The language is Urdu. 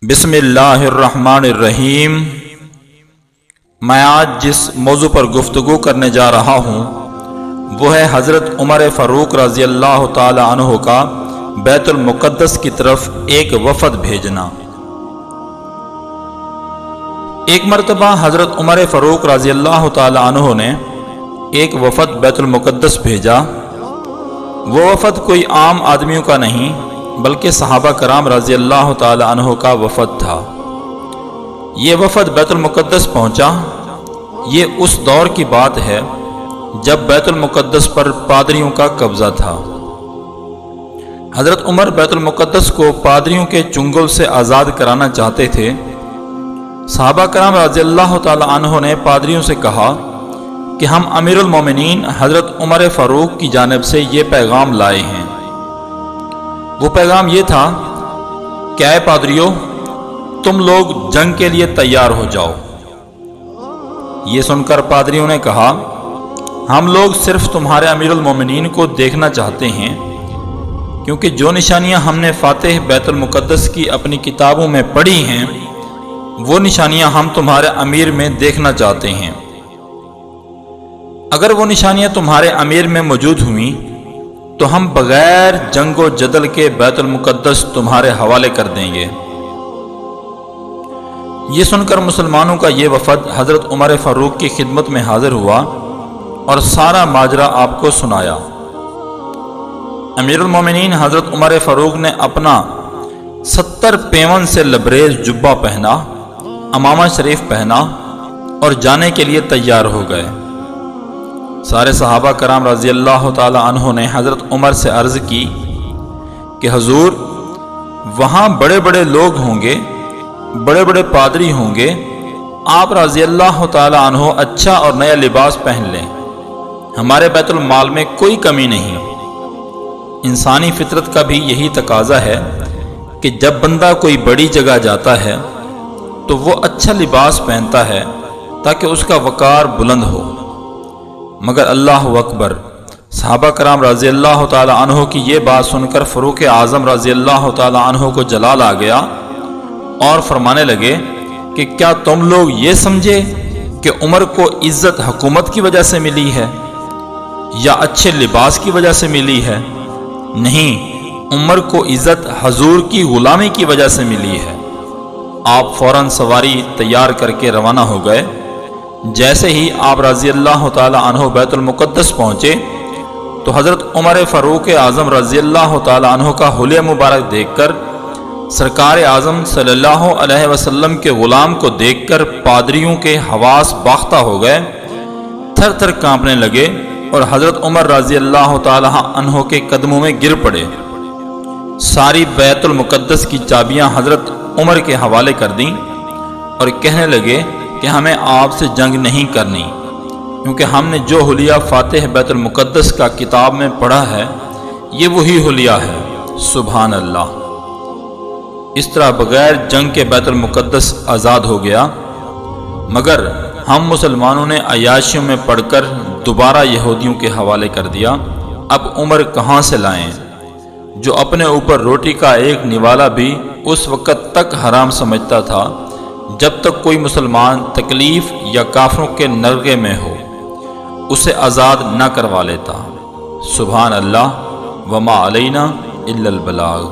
بسم اللہ الرحمن الرحیم۔ میں آج جس موضوع پر گفتگو کرنے جا رہا ہوں وہ ہے حضرت عمر فاروق رضی اللہ تعالی عنہ کا بیت المقدس کی طرف ایک وفد بھیجنا۔ ایک مرتبہ حضرت عمر فاروق رضی اللہ تعالی عنہ نے ایک وفد بیت المقدس بھیجا۔ وہ وفد کوئی عام آدمیوں کا نہیں بلکہ صحابہ کرام رضی اللہ تعالی عنہ کا وفد تھا۔ یہ وفد بیت المقدس پہنچا۔ یہ اس دور کی بات ہے جب بیت المقدس پر پادریوں کا قبضہ تھا۔ حضرت عمر بیت المقدس کو پادریوں کے چنگل سے آزاد کرانا چاہتے تھے۔ صحابہ کرام رضی اللہ تعالی عنہ نے پادریوں سے کہا کہ ہم امیر المومنین حضرت عمر فاروق کی جانب سے یہ پیغام لائے ہیں۔ وہ پیغام یہ تھا کہ اے پادریوں، تم لوگ جنگ کے لیے تیار ہو جاؤ۔ یہ سن کر پادریوں نے کہا ہم لوگ صرف تمہارے امیر المومنین کو دیکھنا چاہتے ہیں، کیونکہ جو نشانیاں ہم نے فاتح بیت المقدس کی اپنی کتابوں میں پڑھی ہیں وہ نشانیاں ہم تمہارے امیر میں دیکھنا چاہتے ہیں۔ اگر وہ نشانیاں تمہارے امیر میں موجود ہوئیں تو ہم بغیر جنگ و جدل کے بیت المقدس تمہارے حوالے کر دیں گے۔ یہ سن کر مسلمانوں کا یہ وفد حضرت عمر فاروق کی خدمت میں حاضر ہوا اور سارا ماجرا آپ کو سنایا۔ امیر المومنین حضرت عمر فاروق نے اپنا 70 پیون سے لبریز جبہ پہنا، عمامہ شریف پہنا اور جانے کے لیے تیار ہو گئے۔ سارے صحابہ کرام رضی اللہ تعالی عنہ نے حضرت عمر سے عرض کی کہ حضور، وہاں بڑے بڑے لوگ ہوں گے، بڑے بڑے پادری ہوں گے، آپ رضی اللہ تعالی عنہ اچھا اور نیا لباس پہن لیں، ہمارے بیت المال میں کوئی کمی نہیں۔ انسانی فطرت کا بھی یہی تقاضا ہے کہ جب بندہ کوئی بڑی جگہ جاتا ہے تو وہ اچھا لباس پہنتا ہے تاکہ اس کا وقار بلند ہو۔ مگر اللہ اکبر، صحابہ کرام رضی اللہ تعالی عنہ کی یہ بات سن کر فاروق اعظم رضی اللہ تعالی عنہ کو جلال آ گیا اور فرمانے لگے کہ کیا تم لوگ یہ سمجھے کہ عمر کو عزت حکومت کی وجہ سے ملی ہے یا اچھے لباس کی وجہ سے ملی ہے؟ نہیں، عمر کو عزت حضور کی غلامی کی وجہ سے ملی ہے۔ آپ فوراً سواری تیار کر کے روانہ ہو گئے۔ جیسے ہی آپ رضی اللہ تعالی عنہ بیت المقدس پہنچے تو حضرت عمر فاروق اعظم رضی اللہ تعالی عنہ کا حلیہ مبارک دیکھ کر، سرکار اعظم صلی اللہ علیہ وسلم کے غلام کو دیکھ کر پادریوں کے حواس باختہ ہو گئے، تھر تھر کانپنے لگے اور حضرت عمر رضی اللہ تعالی عنہ کے قدموں میں گر پڑے۔ ساری بیت المقدس کی چابیاں حضرت عمر کے حوالے کر دیں اور کہنے لگے کہ ہمیں آپ سے جنگ نہیں کرنی، کیونکہ ہم نے جو حلیہ فاتح بیت المقدس کا کتاب میں پڑھا ہے یہ وہی حلیہ ہے۔ سبحان اللہ! اس طرح بغیر جنگ کے بیت المقدس آزاد ہو گیا۔ مگر ہم مسلمانوں نے عیاشیوں میں پڑھ کر دوبارہ یہودیوں کے حوالے کر دیا۔ اب عمر کہاں سے لائیں، جو اپنے اوپر روٹی کا ایک نوالا بھی اس وقت تک حرام سمجھتا تھا جب تک کوئی مسلمان تکلیف یا کافروں کے نرغے میں ہو، اسے آزاد نہ کروا لیتا۔ سبحان اللہ، وما علینا الا البلاغ۔